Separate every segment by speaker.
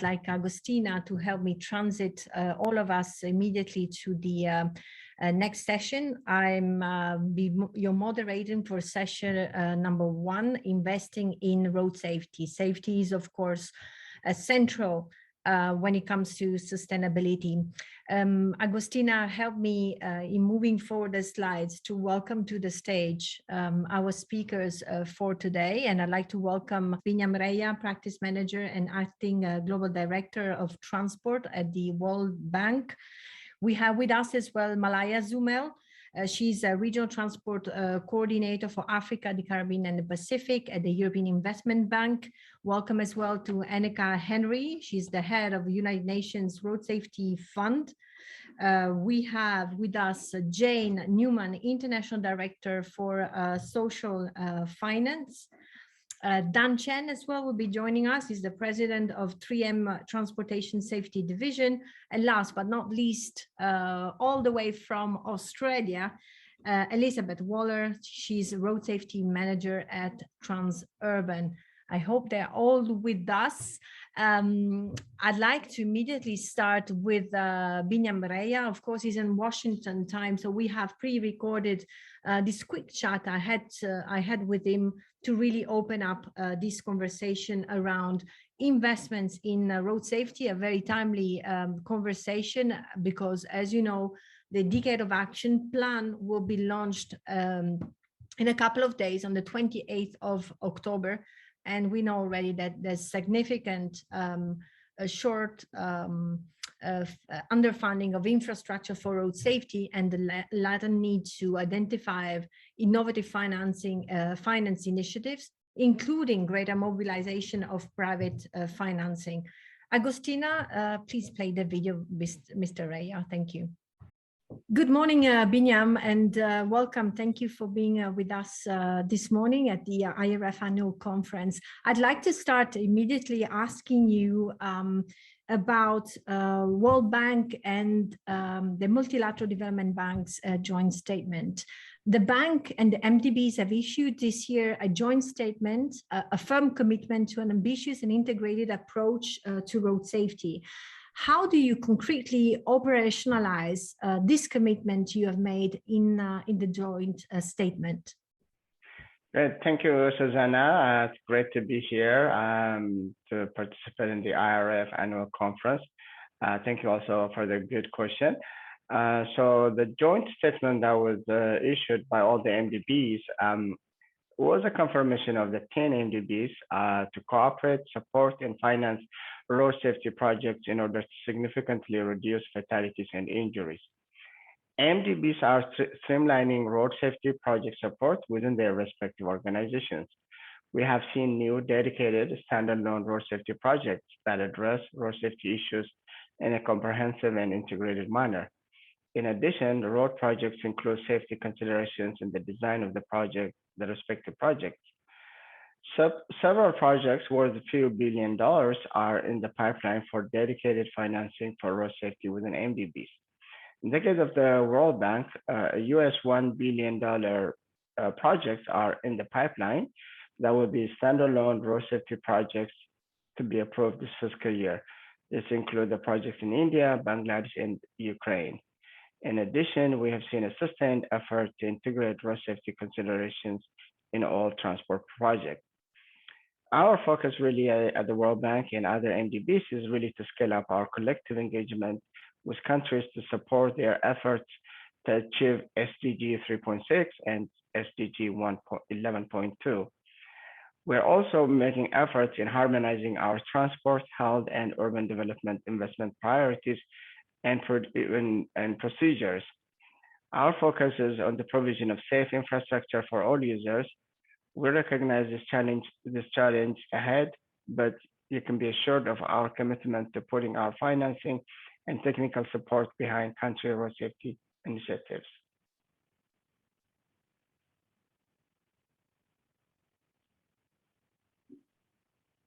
Speaker 1: I'd like Agostina to help me transit all of us immediately to the next session. I'm your moderator for session number 1, investing in road safety. Safety is, of course, central when it comes to sustainability. Agostina, help me in moving forward the slides to welcome to the stage our speakers for today. And I'd like to welcome Binyam Reja, Practice Manager and Acting Global Director of Transport at the World Bank. We have with us as well Malaya Zumel. She's a Regional Transport Coordinator for Africa, the Caribbean and the Pacific at the European Investment Bank. Welcome as well to Nneka Henry. She's the head of the United Nations Road Safety Fund. We have with us Jane Newman, International Director for Social Finance. Chen as well will be joining us. He's the president of 3M Transportation Safety Division. And last but not least, all the way from Australia, Elizabeth Waller. She's Road Safety Manager at Transurban. I hope they're all with us. I'd like to immediately start with Binyam Reja. Of course, he's in Washington time, so we have pre-recorded this quick chat I had with him to really open up this conversation around investments in road safety, a very timely conversation, because as you know, the Decade of Action plan will be launched in a couple of days on the 28th of October. And we know already that there's significant short underfunding of infrastructure for road safety and the latter need to identify innovative finance initiatives, including greater mobilization of private financing. Agostina, please play the video, Mr. Reja. Thank you. Good morning, Binyam, and welcome. Thank you for being with us this morning at the IRF annual conference. I'd like to start immediately asking you about World Bank and the Multilateral Development Bank's joint statement. The bank and the MDBs have issued this year a joint statement, a firm commitment to an ambitious and integrated approach to road safety. How do you concretely operationalize this commitment you have made in the joint statement?
Speaker 2: Great. Thank you, Susanna. It's great to be here to participate in the IRF annual conference. Thank you also for the good question. So the joint statement that was issued by all the MDBs was a confirmation of the 10 MDBs to cooperate, support, and finance road safety projects in order to significantly reduce fatalities and injuries. MDBs are streamlining road safety project support within their respective organizations. We have seen new dedicated standalone road safety projects that address road safety issues in a comprehensive and integrated manner. In addition, the road projects include safety considerations in the design of the respective projects. Several projects worth a few $1 billion are in the pipeline for dedicated financing for road safety within MDBs. In the case of the World Bank, US $1 billion projects are in the pipeline that will be standalone road safety projects to be approved this fiscal year. This includes the projects in India, Bangladesh, and Ukraine. In addition, we have seen a sustained effort to integrate road safety considerations in all transport projects. Our focus really at the World Bank and other MDBs is really to scale up our collective engagement with countries to support their efforts to achieve SDG 3.6 and SDG 11.2. We're also making efforts in harmonizing our transport, health, and urban development investment priorities and procedures. Our focus is on the provision of safe infrastructure for all users. We recognize this challenge ahead, but you can be assured of our commitment to putting our financing and technical support behind country road safety initiatives.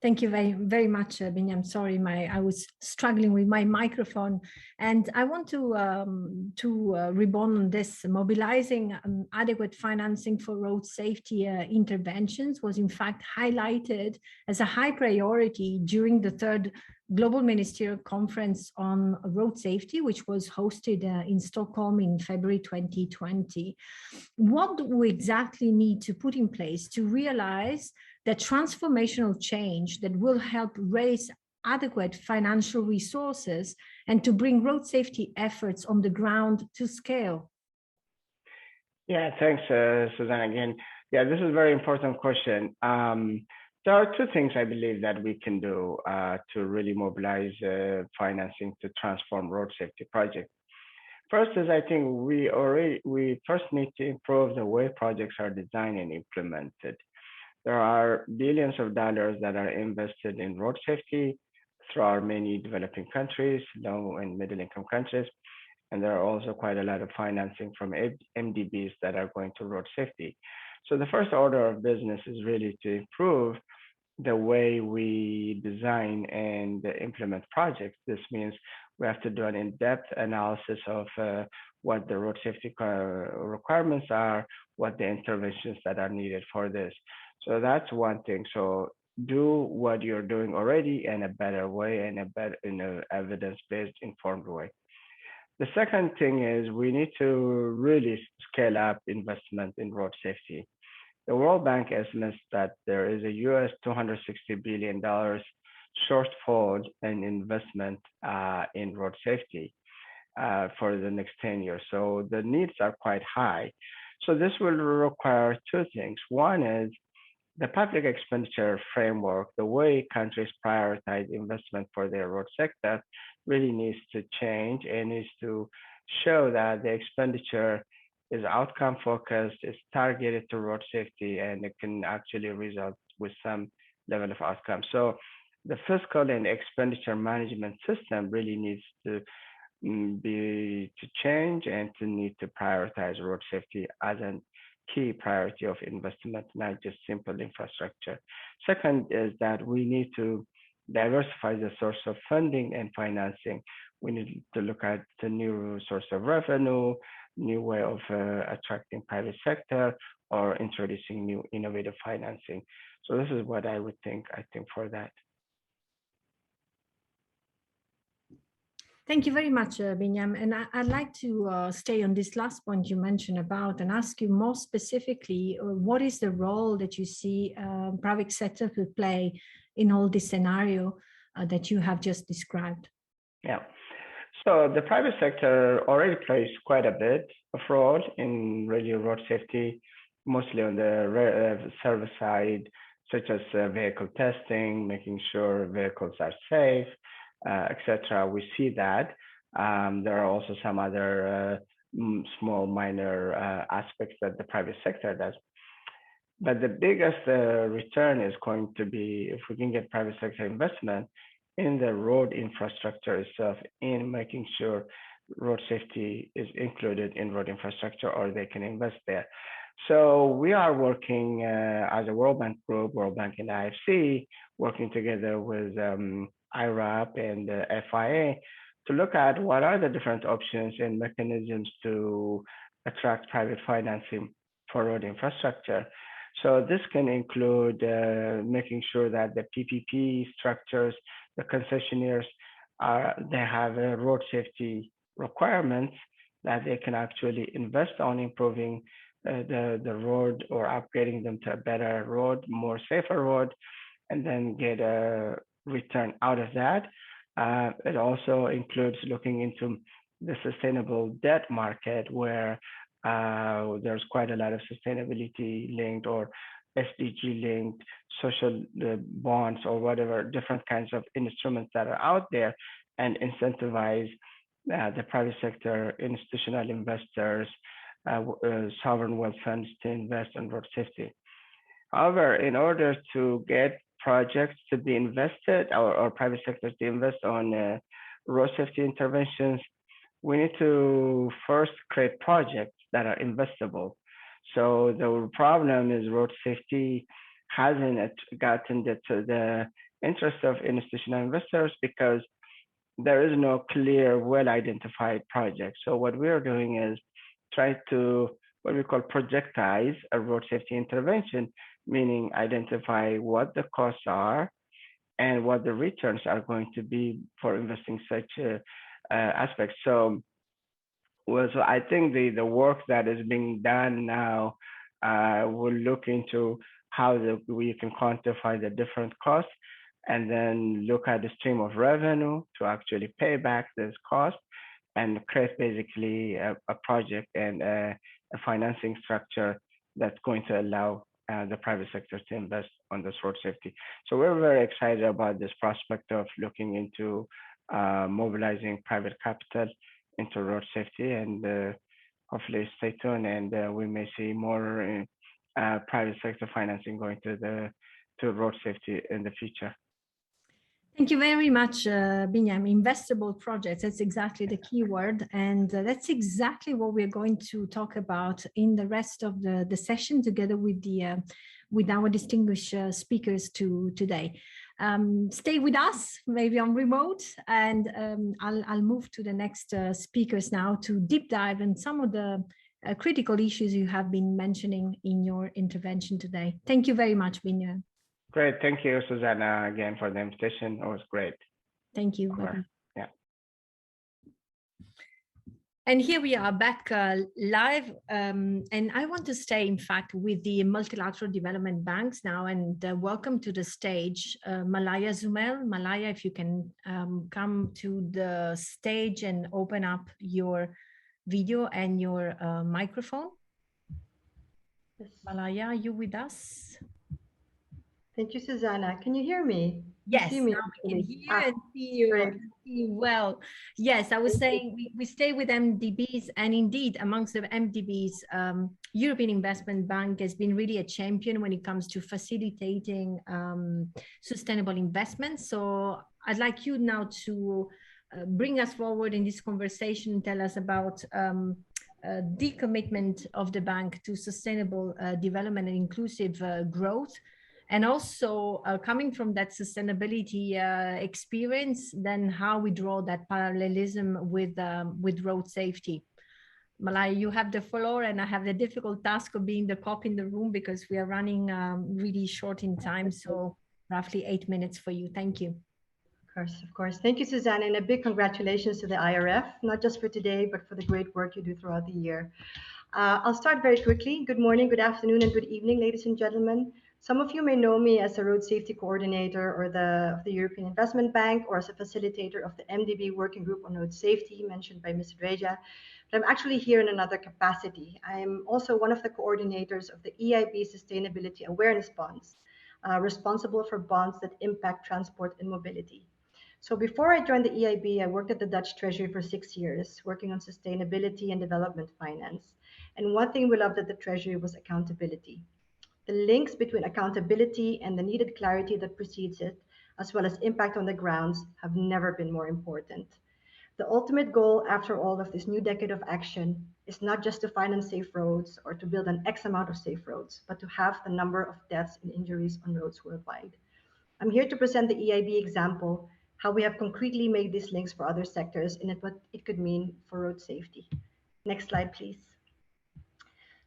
Speaker 1: Thank you very much, Binyam. Sorry, I was struggling with my microphone, and I want to rebond on this. Mobilizing adequate financing for road safety interventions was in fact highlighted as a high priority during the third Global Ministerial Conference on Road Safety, which was hosted in Stockholm in February 2020. What do we exactly need to put in place to realize the transformational change that will help raise adequate financial resources and to bring road safety efforts on the ground to scale?
Speaker 2: Yeah, thanks, Susanna, again. Yeah, this is a very important question. There are two things I believe that we can do to really mobilize financing to transform road safety projects. First is I think we first need to improve the way projects are designed and implemented. There are billions of dollars that are invested in road safety through our many developing countries, low and middle income countries. And there are also quite a lot of financing from MDBs that are going to road safety. So the first order of business is really to improve the way we design and implement projects. This means we have to do an in-depth analysis of what the road safety requirements are, what the interventions that are needed for this. So that's one thing. So do what you're doing already in a better way and in an evidence-based, informed way. The second thing is we need to really scale up investment in road safety. The World Bank estimates that there is a US $260 billion shortfall in investment in road safety for the next 10 years. So the needs are quite high. So this will require two things. One is the public expenditure framework, the way countries prioritize investment for their road sector really needs to change and needs to show that the expenditure is outcome focused, is targeted to road safety, and it can actually result with some level of outcome. So the fiscal and expenditure management system really needs to change and to need to prioritize road safety as a key priority of investment, not just simple infrastructure. Second is that we need to diversify the source of funding and financing. We need to look at the new source of revenue, new way of attracting private sector, or introducing new innovative financing. So this is what I think for that.
Speaker 1: Thank you very much, Binyam. And I'd like to stay on this last point you mentioned about and ask you more specifically, what is the role that you see private sector could play in all this scenario that you have just described?
Speaker 2: Yeah. So the private sector already plays quite a bit of role in really road safety, mostly on the service side, such as vehicle testing, making sure vehicles are safe, etc. We see that. There are also some other small minor aspects that the private sector does. But the biggest return is going to be if we can get private sector investment in the road infrastructure itself, in making sure road safety is included in road infrastructure, or they can invest there. So we are working as a World Bank group, World Bank and IFC, working together with IRF and FIA to look at what are the different options and mechanisms to attract private financing for road infrastructure. So this can include making sure that the PPP structures, the concessionaires, they have road safety requirements that they can actually invest on improving the road or upgrading them to a better road, more safer road, and then get a return out of that. It also includes looking into the sustainable debt market where there's quite a lot of sustainability linked or SDG linked social bonds or whatever different kinds of instruments that are out there, and incentivize the private sector, institutional investors, sovereign wealth funds to invest in road safety. However, in order to get projects to be invested or private sector to invest on road safety interventions, we need to first create projects that are investable. So the problem is road safety hasn't gotten the interest of institutional investors because there is no clear, well-identified project. So what we are doing is try to what we call projectize a road safety intervention, meaning identify what the costs are and what the returns are going to be for investing such aspects. So I think the work that is being done now will look into how we can quantify the different costs and then look at the stream of revenue to actually pay back this cost and create basically a project and a financing structure that's going to allow the private sector to invest on this road safety. So we're very excited about this prospect of looking into mobilizing private capital into road safety, and hopefully stay tuned, and we may see more private sector financing going to road safety in the future.
Speaker 1: Thank you very much, Binyam. Investable projects, that's exactly the key word. And that's exactly what we're going to talk about in the rest of the session together with our distinguished speakers today. Stay with us, maybe on remote, and I'll move to the next speakers now to deep dive in some of the critical issues you have been mentioning in your intervention today. Thank you very much, Binyam.
Speaker 2: Great. Thank you, Susanna, again for the invitation. It was great.
Speaker 1: Thank you.
Speaker 2: Yeah.
Speaker 1: And here we are back live. And I want to stay, in fact, with the multilateral development banks now, and welcome to the stage, Malaya Zumel. Malaya, if you can come to the stage and open up your video and your microphone.
Speaker 3: Yes.
Speaker 1: Malaya, are you with us?
Speaker 3: Thank you, Susanna. Can you hear me?
Speaker 1: Yes,
Speaker 3: see me,
Speaker 1: now we can hear and see you.
Speaker 3: Great.
Speaker 1: See well. Yes, I was saying we stay with MDBs, and indeed amongst the MDBs, European Investment Bank has been really a champion when it comes to facilitating sustainable investments. So I'd like you now to bring us forward in this conversation and tell us about the commitment of the bank to sustainable development and inclusive growth. And also coming from that sustainability experience, then how we draw that parallelism with road safety. Malaya, you have the floor, and I have the difficult task of being the cop in the room because we are running really short in time. So roughly 8 minutes for you. Thank you.
Speaker 3: Of course. Thank you, Susanna, and a big congratulations to the IRF, not just for today, but for the great work you do throughout the year. I'll start very quickly. Good morning, good afternoon, and good evening, ladies and gentlemen. Some of you may know me as a road safety coordinator or of the European Investment Bank, or as a facilitator of the MDB working group on road safety mentioned by Ms. Reja. But I'm actually here in another capacity. I am also one of the coordinators of the EIB Sustainability Awareness Bonds, responsible for bonds that impact transport and mobility. So before I joined the EIB, I worked at the Dutch Treasury for 6 years, working on sustainability and development finance. And one thing we loved at the Treasury was accountability. The links between accountability and the needed clarity that precedes it, as well as impact on the grounds, have never been more important. The ultimate goal after all of this new decade of action is not just to finance safe roads or to build an X amount of safe roads, but to halve the number of deaths and injuries on roads worldwide. I'm here to present the EIB example, how we have concretely made these links for other sectors and what it could mean for road safety. Next slide, please.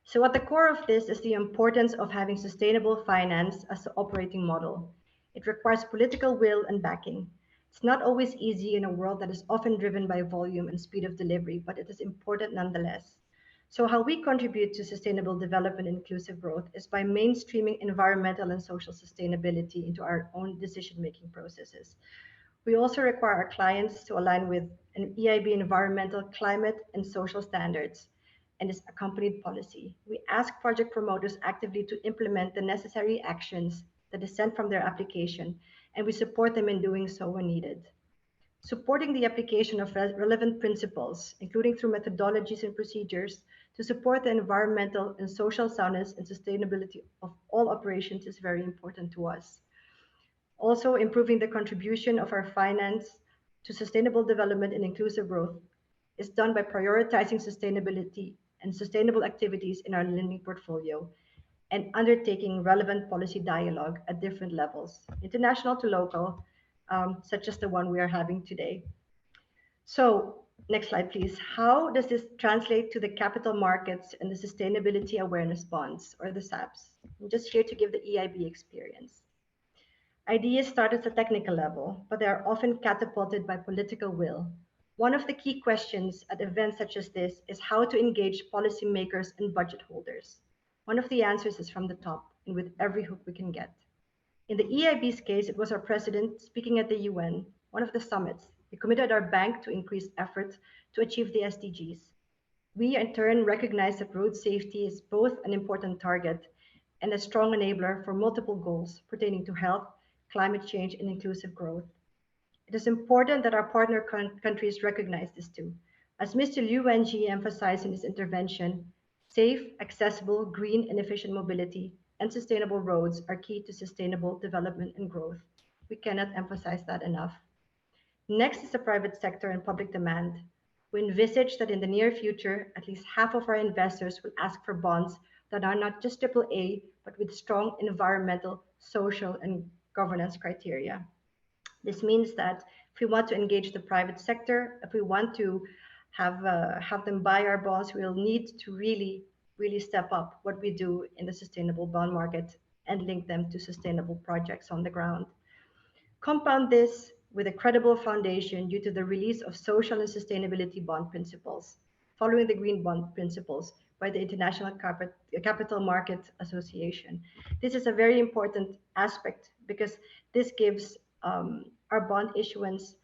Speaker 3: So at the core of this is the importance of having sustainable finance as the operating model. It requires political will and backing. It's not always easy in a world that is often driven by volume and speed of delivery, but it is important nonetheless. So how we contribute to sustainable development and inclusive growth is by mainstreaming environmental and social sustainability into our own decision-making processes. We also require our clients to align with an EIB environmental, climate, and social standards and its accompanied policy. We ask project promoters actively to implement the necessary actions that descend from their application, and we support them in doing so when needed. Supporting the application of relevant principles, including through methodologies and procedures, to support the environmental and social soundness and sustainability of all operations is very important to us. Also, improving the contribution of our finance to sustainable development and inclusive growth is done by prioritizing sustainability and sustainable activities in our lending portfolio and undertaking relevant policy dialogue at different levels, international to local, such as the one we are having today. So, next slide, please. How does this translate to the capital markets and the sustainability awareness bonds, or the SABs? I'm just here to give the EIB experience. Ideas start at the technical level, but they are often catapulted by political will. One of the key questions at events such as this is how to engage policymakers and budget holders. One of the answers is from the top and with every hook we can get. In the EIB's case, it was our president speaking at the UN, one of the summits. He committed our bank to increase efforts to achieve the SDGs. We, in turn, recognize that road safety is both an important target and a strong enabler for multiple goals pertaining to health, climate change, and inclusive growth. It is important that our partner countries recognize this too. As Mr. Liu Wenji emphasized in his intervention, safe, accessible, green, and efficient mobility and sustainable roads are key to sustainable development and growth. We cannot emphasize that enough. Next is the private sector and public demand. We envisage that in the near future, at least half of our investors will ask for bonds that are not just AAA, but with strong environmental, social, and governance criteria. This means that if we want to engage the private sector, if we want to have them buy our bonds, we'll need to really step up what we do in the sustainable bond market and link them to sustainable projects on the ground. Compound this with a credible foundation due to the release of social and sustainability bond principles, following the green bond principles by the International Capital Market Association. This is a very important aspect because this gives our bond issuance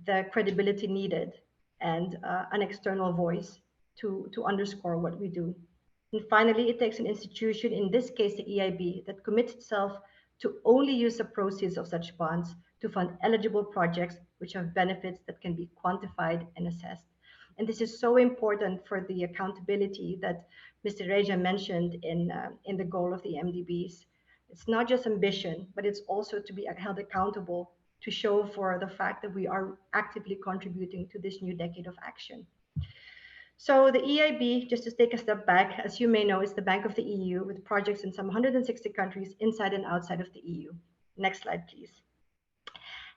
Speaker 3: the credibility needed and an external voice to underscore what we do. And finally, it takes an institution, in this case the EIB, that commits itself to only use the proceeds of such bonds to fund eligible projects which have benefits that can be quantified and assessed. And this is so important for the accountability that Mr. Reja mentioned in the goal of the MDBs. It's not just ambition, but it's also to be held accountable to show for the fact that we are actively contributing to this new decade of action. So the EIB, just to take a step back, as you may know, is the Bank of the EU with projects in some 160 countries inside and outside of the EU. Next slide, please.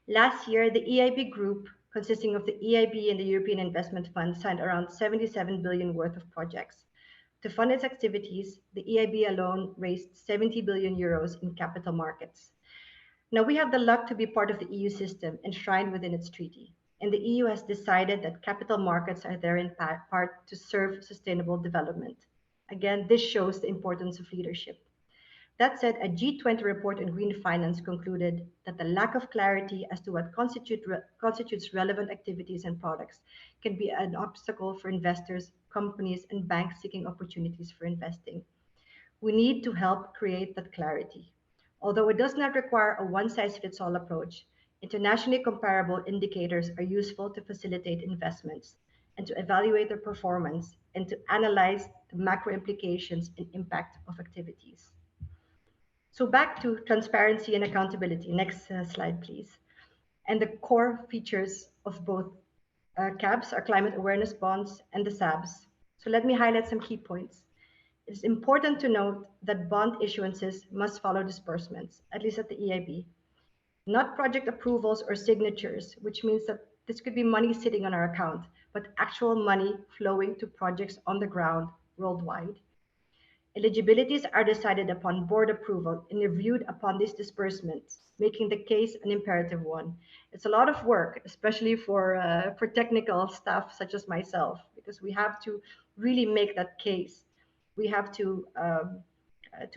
Speaker 3: Last year, the EIB group, consisting of the EIB and the European Investment Fund, signed around 77 billion worth of projects. To fund its activities, the EIB alone raised 70 billion euros in capital markets. Now, we have the luck to be part of the EU system enshrined within its treaty. And the EU has decided that capital markets are there in part to serve sustainable development. Again, this shows the importance of leadership. That said, a G20 report on green finance concluded that the lack of clarity as to what constitutes relevant activities and products can be an obstacle for investors, companies, and banks seeking opportunities for investing. We need to help create that clarity. Although it does not require a one-size-fits-all approach, internationally comparable indicators are useful to facilitate investments and to evaluate their performance and to analyze the macro implications and impact of activities. So back to transparency and accountability. Next slide, please. And the core features of both CABs, our climate awareness bonds, and the SABs. So let me highlight some key points. It's important to note that bond issuances must follow disbursements, at least at the EIB, not project approvals or signatures, which means that this could be money sitting on our account, but actual money flowing to projects on the ground worldwide. Eligibilities are decided upon board approval and reviewed upon these disbursements, making the case an imperative one. It's a lot of work, especially for technical staff such as myself, because we have to really make that case. We have to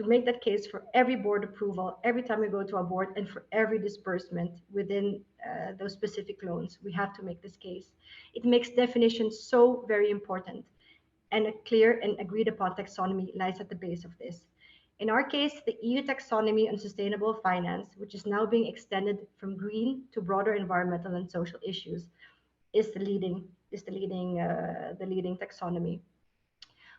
Speaker 3: make that case for every board approval, every time we go to a board, and for every disbursement within those specific loans. We have to make this case. It makes definitions so very important, and a clear and agreed upon taxonomy lies at the base of this. In our case, the EU taxonomy on sustainable finance, which is now being extended from green to broader environmental and social issues, is the leading taxonomy.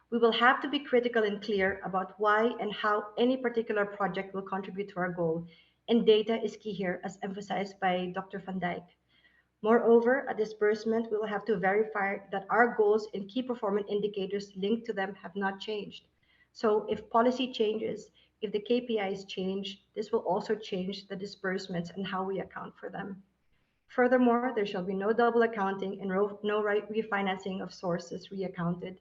Speaker 3: We will have to be critical and clear about why and how any particular project will contribute to our goal, and data is key here, as emphasized by Dr. Van Dijk. Moreover, at disbursement, we will have to verify that our goals and key performance indicators linked to them have not changed. So if policy changes, if the KPIs change, this will also change the disbursements and how we account for them. Furthermore, there shall be no double accounting and no refinancing of sources reaccounted.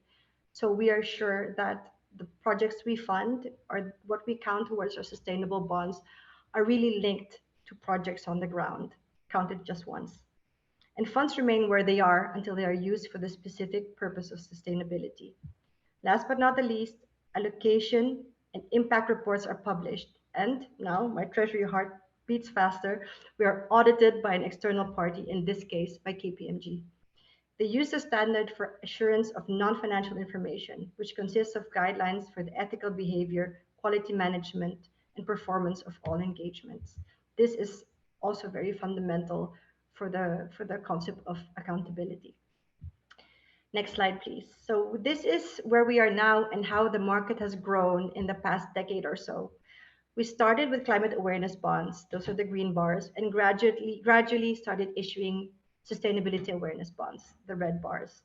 Speaker 3: So we are sure that the projects we fund or what we count towards our sustainable bonds are really linked to projects on the ground, counted just once. And funds remain where they are until they are used for the specific purpose of sustainability. Last but not the least, allocation and impact reports are published. And now my treasury heart beats faster. We are audited by an external party, in this case by KPMG. They use the standard for assurance of non-financial information, which consists of guidelines for the ethical behavior, quality management, and performance of all engagements. This is also very fundamental for the concept of accountability. Next slide, please. So this is where we are now and how the market has grown in the past decade or so. We started with climate awareness bonds, those are the green bars, and gradually started issuing sustainability awareness bonds, the red bars.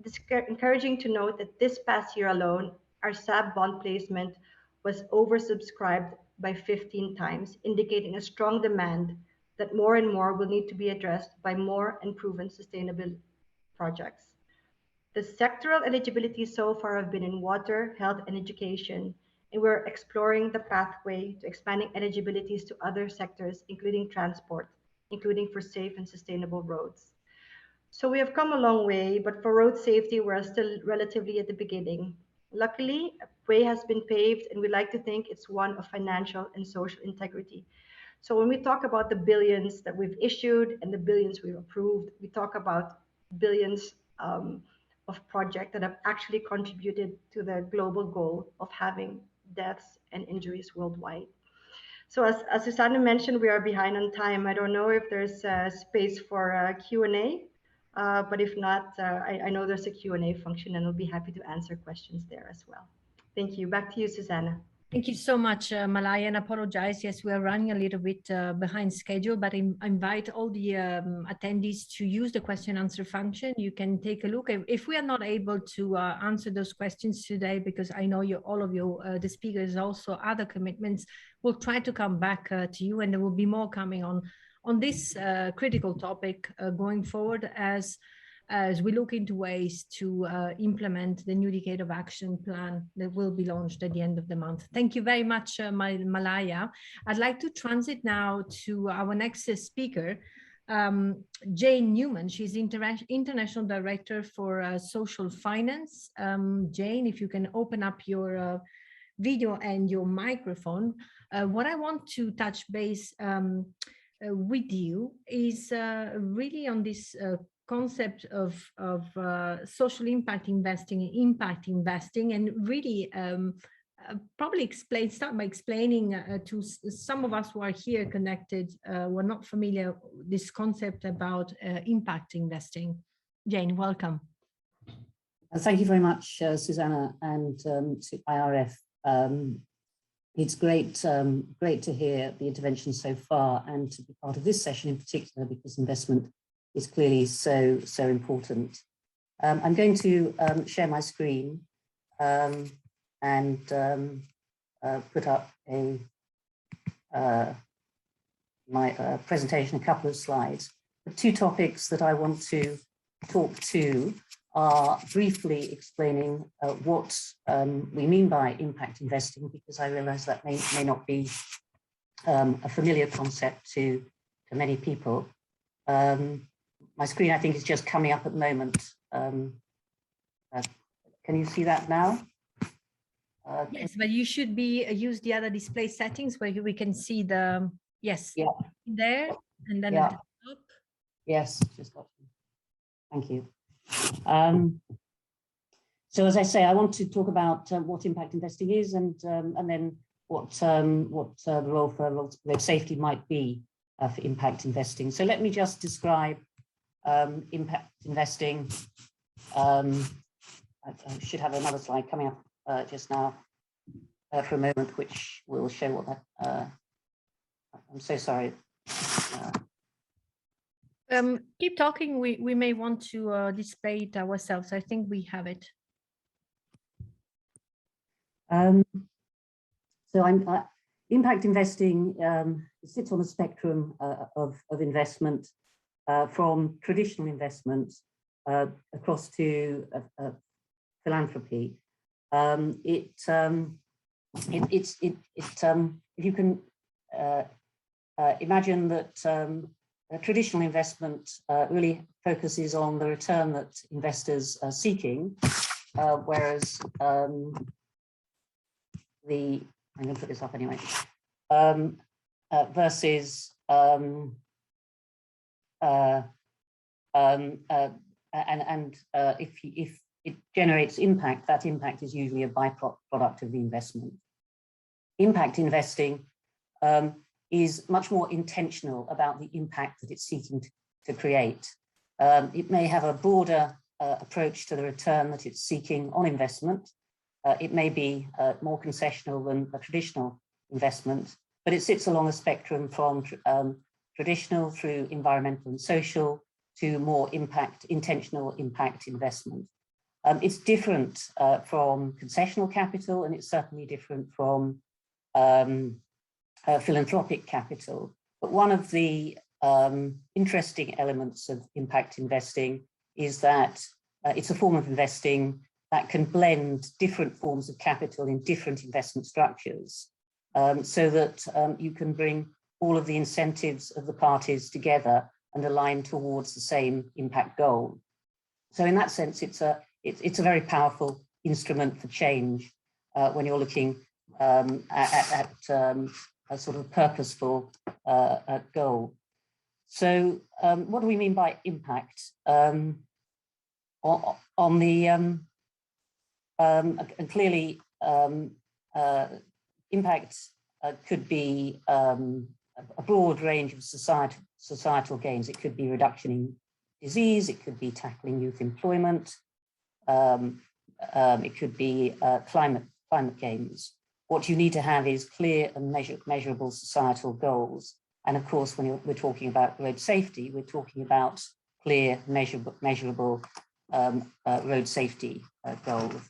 Speaker 3: It's encouraging to note that this past year alone, our SAB bond placement was oversubscribed by 15 times, indicating a strong demand that more and more will need to be addressed by more and proven sustainable projects. The sectoral eligibilities so far have been in water, health, and education, and we're exploring the pathway to expanding eligibilities to other sectors, including transport, including for safe and sustainable roads. So we have come a long way, but for road safety, we're still relatively at the beginning. Luckily, a way has been paved, and we like to think it's one of financial and social integrity. So when we talk about the billions that we've issued and the billions we've approved, we talk about billions of projects that have actually contributed to the global goal of having deaths and injuries worldwide. So as Susanna mentioned, we are behind on time. I don't know if there's space for Q&A, but if not, I know there's a Q&A function and I'll be happy to answer questions there as well. Thank you. Back to you, Susanna.
Speaker 1: Thank you so much, Malaya, and apologize. Yes, we are running a little bit behind schedule, but I invite all the attendees to use the question answer function. You can take a look. If we are not able to answer those questions today, because I know all of you, the speakers, also other commitments, we'll try to come back to you, and there will be more coming on this critical topic going forward as we look into ways to implement the new Decade of Action plan that will be launched at the end of the month. Thank you very much, Malaya. I'd like to transit now to our next speaker, Jane Newman. She's International Director for Social Finance. Jane, if you can open up your video and your microphone. What I want to touch base with you is really on this concept of social impact investing and impact investing, and really probably start by explaining to some of us who are here connected, who are not familiar with this concept about impact investing. Jane, welcome.
Speaker 4: Thank you very much, Susanna, and to IRF. It's great to hear the intervention so far and to be part of this session in particular, because investment is clearly so important. I'm going to share my screen and put up my presentation, a couple of slides. The two topics that I want to talk to are briefly explaining what we mean by impact investing, because I realize that may not be a familiar concept to many people. My screen, I think, is just coming up at the moment. Can you see that now?
Speaker 1: Yes, but you should use the other display settings where we can see the, yes, yeah, there, and then at the top.
Speaker 4: Yes, just got you. Thank you. So as I say, I want to talk about what impact investing is, and then what the role for road safety might be for impact investing. So let me just describe impact investing. I should have another slide coming up just now for a moment, which will show what that. I'm so sorry.
Speaker 1: Keep talking. We may want to display it ourselves. I think we have it.
Speaker 4: Impact investing sits on a spectrum of investment from traditional investment across to philanthropy. If you can imagine that a traditional investment really focuses on the return that investors are seeking, whereas I'm going to put this up anyway, versus if it generates impact, that impact is usually a byproduct of the investment. Impact investing is much more intentional about the impact that it's seeking to create. It may have a broader approach to the return that it's seeking on investment. It may be more concessional than a traditional investment, but it sits along a spectrum from traditional through environmental and social to more intentional impact investment. It's different from concessional capital, and it's certainly different from philanthropic capital. But one of the interesting elements of impact investing is that it's a form of investing that can blend different forms of capital in different investment structures, so that you can bring all of the incentives of the parties together and align towards the same impact goal. So in that sense, it's a very powerful instrument for change when you're looking at a sort of purposeful goal. So what do we mean by impact? And clearly, impact could be a broad range of societal gains. It could be reduction in disease, it could be tackling youth employment, it could be climate gains. What you need to have is clear and measurable societal goals. And of course, when we're talking about road safety, we're talking about clear, measurable road safety goals.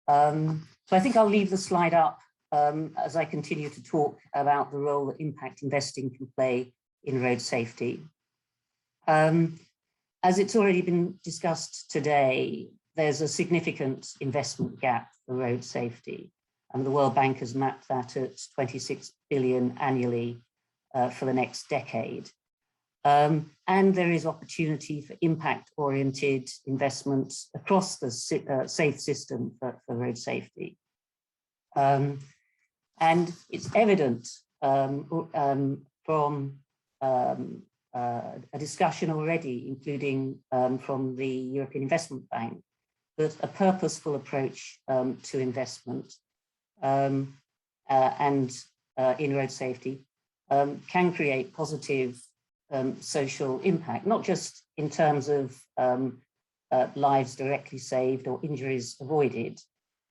Speaker 4: So I think I'll leave the slide up as I continue to talk about the role that impact investing can play in road safety. As it's already been discussed today, there's a significant investment gap for road safety. And the World Bank has mapped that at 26 billion annually for the next decade. And there is opportunity for impact-oriented investments across the safe system for road safety. And it's evident from a discussion already, including from the European Investment Bank, that a purposeful approach to investment and in road safety can create positive social impact, not just in terms of lives directly saved or injuries avoided.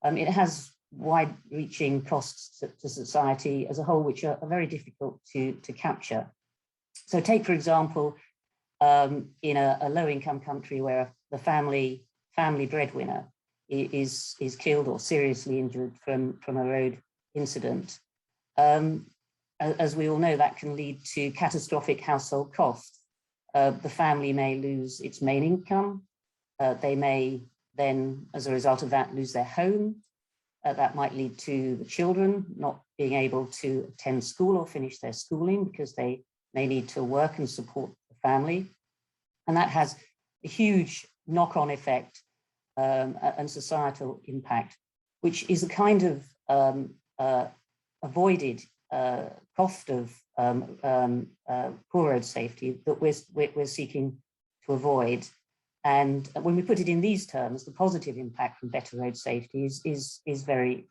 Speaker 4: It has wide-reaching costs to society as a whole, which are very difficult to capture. So take, for example, in a low-income country where the family breadwinner is killed or seriously injured from a road incident. As we all know, that can lead to catastrophic household costs. The family may lose its main income. They may then, as a result of that, lose their home. That might lead to the children not being able to attend school or finish their schooling because they may need to work and support the family. And that has a huge knock-on effect and societal impact, which is a kind of avoided cost of poor road safety that we're seeking to avoid. And when we put it in these terms, the positive impact from better road safety is very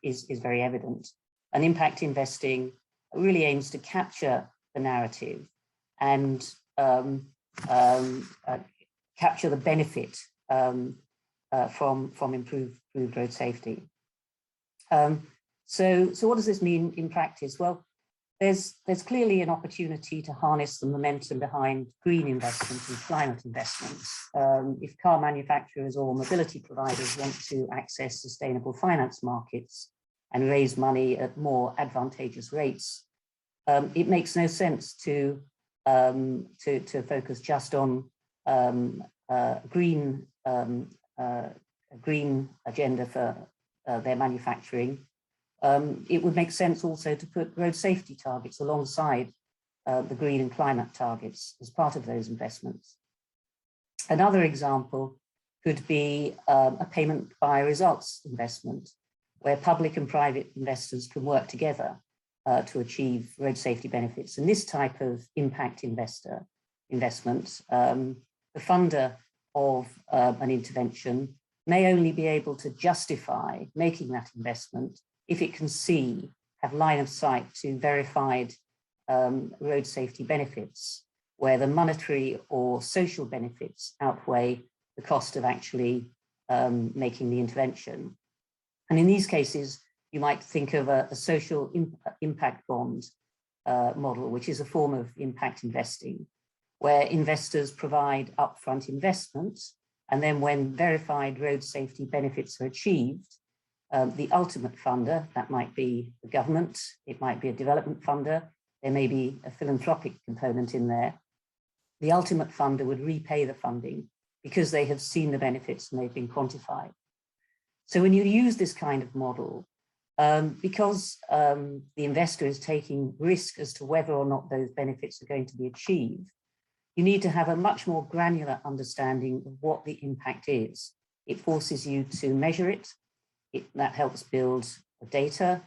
Speaker 4: evident. And impact investing really aims to capture the narrative and capture the benefit from improved road safety. So what does this mean in practice? Well, there's clearly an opportunity to harness the momentum behind green investment and climate investments. If car manufacturers or mobility providers want to access sustainable finance markets and raise money at more advantageous rates, it makes no sense to focus just on a green agenda for their manufacturing. It would make sense also to put road safety targets alongside the green and climate targets as part of those investments. Another example could be a payment by results investment, where public and private investors can work together to achieve road safety benefits. And this type of impact investment, the funder of an intervention may only be able to justify making that investment if it can have line of sight to verified road safety benefits, where the monetary or social benefits outweigh the cost of actually making the intervention. And in these cases, you might think of a social impact bond model, which is a form of impact investing, where investors provide upfront investments, and then when verified road safety benefits are achieved, the ultimate funder, that might be the government, it might be a development funder, there may be a philanthropic component in there. The ultimate funder would repay the funding because they have seen the benefits and they've been quantified. So when you use this kind of model, because the investor is taking risk as to whether or not those benefits are going to be achieved, you need to have a much more granular understanding of what the impact is. It forces you to measure it. That helps build the data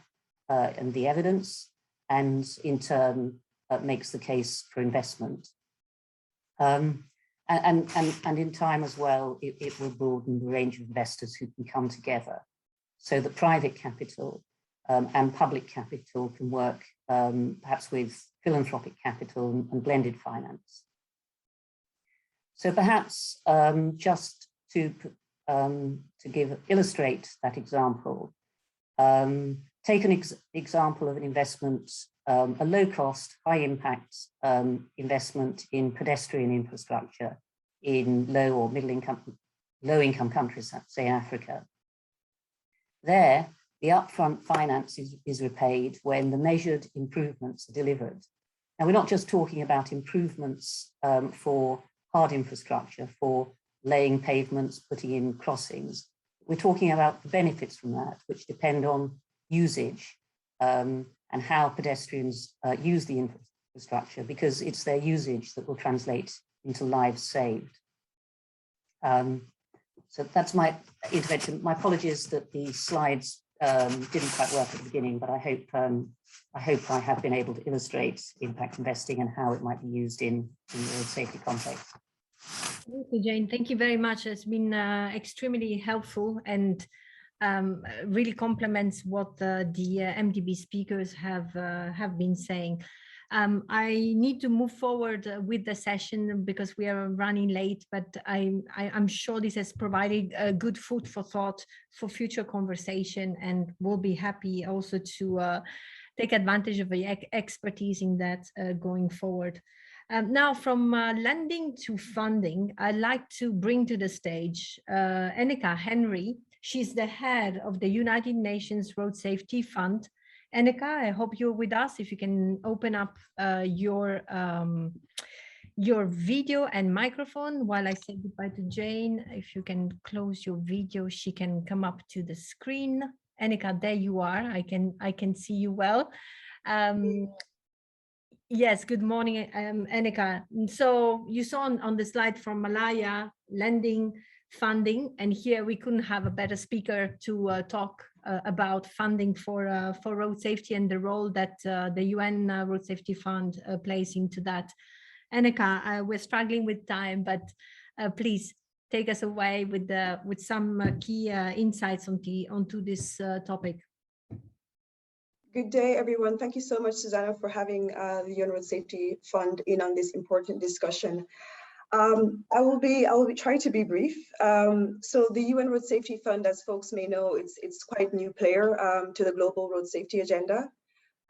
Speaker 4: and the evidence, and in turn makes the case for investment. And in time as well, it will broaden the range of investors who can come together, so that private capital and public capital can work perhaps with philanthropic capital and blended finance. So perhaps just to illustrate that example, take an example of an investment, a low-cost, high-impact investment in pedestrian infrastructure in low or low-income countries, say Africa. There, the upfront finance is repaid when the measured improvements are delivered. Now, we're not just talking about improvements for hard infrastructure, for laying pavements, putting in crossings. We're talking about the benefits from that, which depend on usage and how pedestrians use the infrastructure, because it's their usage that will translate into lives saved. So that's my intervention. My apologies that the slides didn't quite work at the beginning, but I hope I have been able to illustrate impact investing and how it might be used in the road safety context.
Speaker 1: Thank you, Jane. Thank you very much. It's been extremely helpful and really complements what the MDB speakers have been saying. I need to move forward with the session because we are running late, but I'm sure this has provided a good food for thought for future conversation, and we'll be happy also to take advantage of the expertise in that going forward. Now, from lending to funding, I'd like to bring to the stage Nneka Henry. She's the head of the United Nations Road Safety Fund. Nneka, I hope you're with us. If you can open up your video and microphone while I say goodbye to Jane. If you can close your video, she can come up to the screen. Nneka, there you are. I can see you well. Yes, good morning, Nneka. So you saw on the slide from Malaya, lending, funding, and here we couldn't have a better speaker to talk about funding for road safety and the role that the UN Road Safety Fund plays into that. Nneka, we're struggling with time, but please take us away with some key insights onto this topic.
Speaker 5: Good day, everyone. Thank you so much, Susanna, for having the UN Road Safety Fund in on this important discussion. I will be trying to be brief. So the UN Road Safety Fund, as folks may know, it's quite a new player to the global road safety agenda.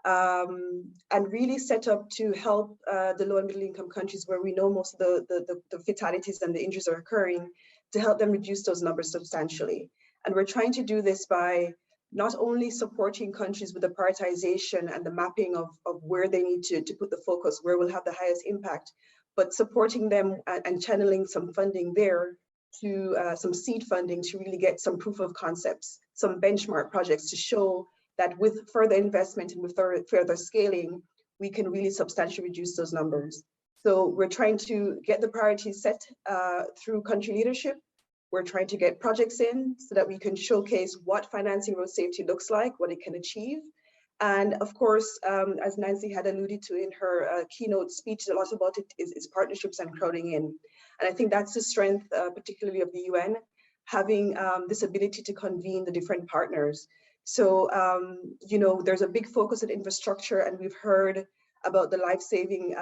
Speaker 5: and really set up to help the low and middle income countries where we know most of the fatalities and the injuries are occurring, to help them reduce those numbers substantially. And we're trying to do this by not only supporting countries with the prioritization and the mapping of where they need to put the focus, where will have the highest impact, but supporting them and channeling some funding there to some seed funding to really get some proof of concepts, some benchmark projects to show that with further investment and with further scaling, we can really substantially reduce those numbers. So we're trying to get the priorities set through country leadership. We're trying to get projects in so that we can showcase what financing road safety looks like, what it can achieve. And of course, as Nancy had alluded to in her keynote speech, a lot about it is partnerships and crowding in. And I think that's the strength, particularly of the UN, having this ability to convene the different partners. So, you know, there's a big focus on infrastructure, and we've heard about the life-saving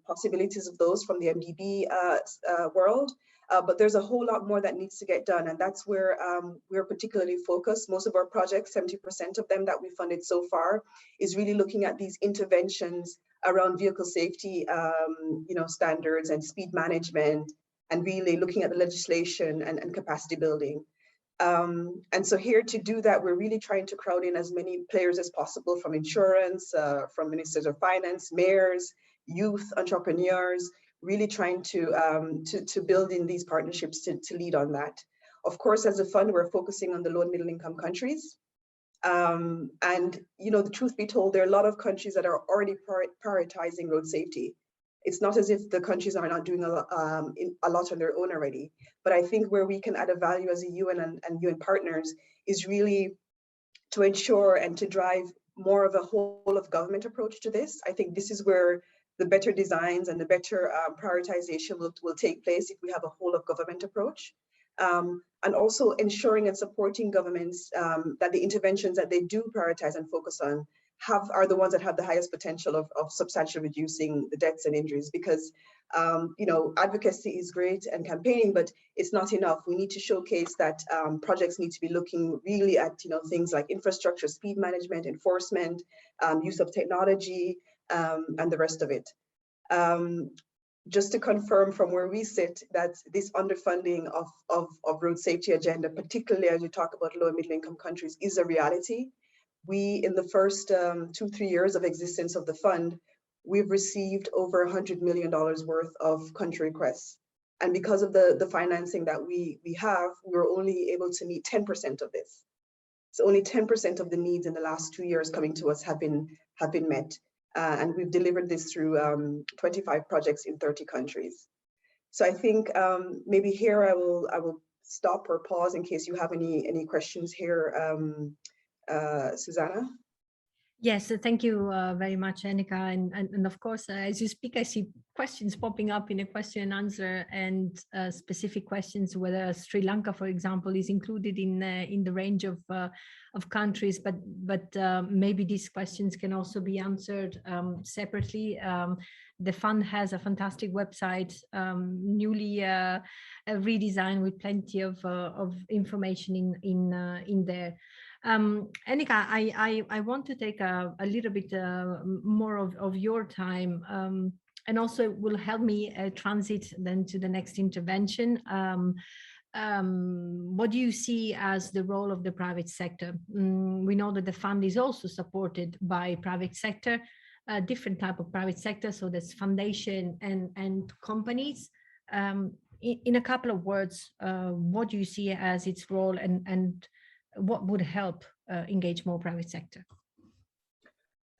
Speaker 5: possibilities of those from the MDB world. But there's a whole lot more that needs to get done, and that's where we're particularly focused. Most of our projects, 70% of them that we funded so far, is really looking at these interventions around vehicle safety, you know, standards and speed management, and really looking at the legislation and capacity building. And so here to do that, we're really trying to crowd in as many players as possible, from insurance, from ministers of finance, mayors, youth, entrepreneurs, really trying to build in these partnerships to lead on that. Of course, as a fund, we're focusing on the low and middle income countries. And, you know, the truth be told, there are a lot of countries that are already prioritizing road safety. It's not as if the countries are not doing a lot on their own already. But I think where we can add a value as a UN and UN partners is really to ensure and to drive more of a whole of government approach to this. I think this is where the better designs and the better prioritization will take place if we have a whole of government approach. And also ensuring and supporting governments that the interventions that they do prioritize and focus on are the ones that have the highest potential of substantially reducing the deaths and injuries. Because you know, advocacy is great and campaigning, but it's not enough. We need to showcase that projects need to be looking really at, you know, things like infrastructure, speed management, enforcement, use of technology, and the rest of it. Just to confirm from where we sit that this underfunding of road safety agenda, particularly as you talk about low and middle income countries, is a reality. We, in the first 2-3 years of existence of the fund, we've received over $100 million worth of country requests. And because of the financing that we have, we're only able to meet 10% of this. So only 10% of the needs in the last 2 years coming to us have been met. And we've delivered this through 25 projects in 30 countries. So I think maybe here I will stop or pause in case you have any questions here, Susanna.
Speaker 1: Yes, thank you very much, Nneka. And of course, as you speak, I see questions popping up in a question and answer, and specific questions whether Sri Lanka, for example, is included in the range of countries. But maybe these questions can also be answered separately. The fund has a fantastic website, newly redesigned with plenty of information in there. Nneka, I want to take a little bit more of your time, and also will help me transit then to the next intervention. What do you see as the role of the private sector? We know that the fund is also supported by private sector, different type of private sector, so there's foundation and companies. In a couple of words, what do you see as its role, and what would help engage more private sector?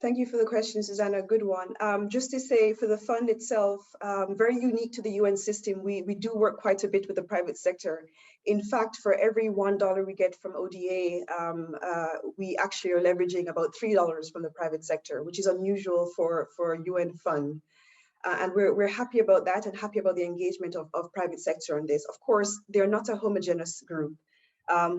Speaker 5: Thank you for the question, Susanna. Good one. Just to say, for the fund itself, very unique to the UN system, we do work quite a bit with the private sector. In fact, for every $1 we get from ODA, we actually are leveraging about $3 from the private sector, which is unusual for a UN fund. And we're happy about that, and happy about the engagement of private sector on this. Of course, they're not a homogeneous group.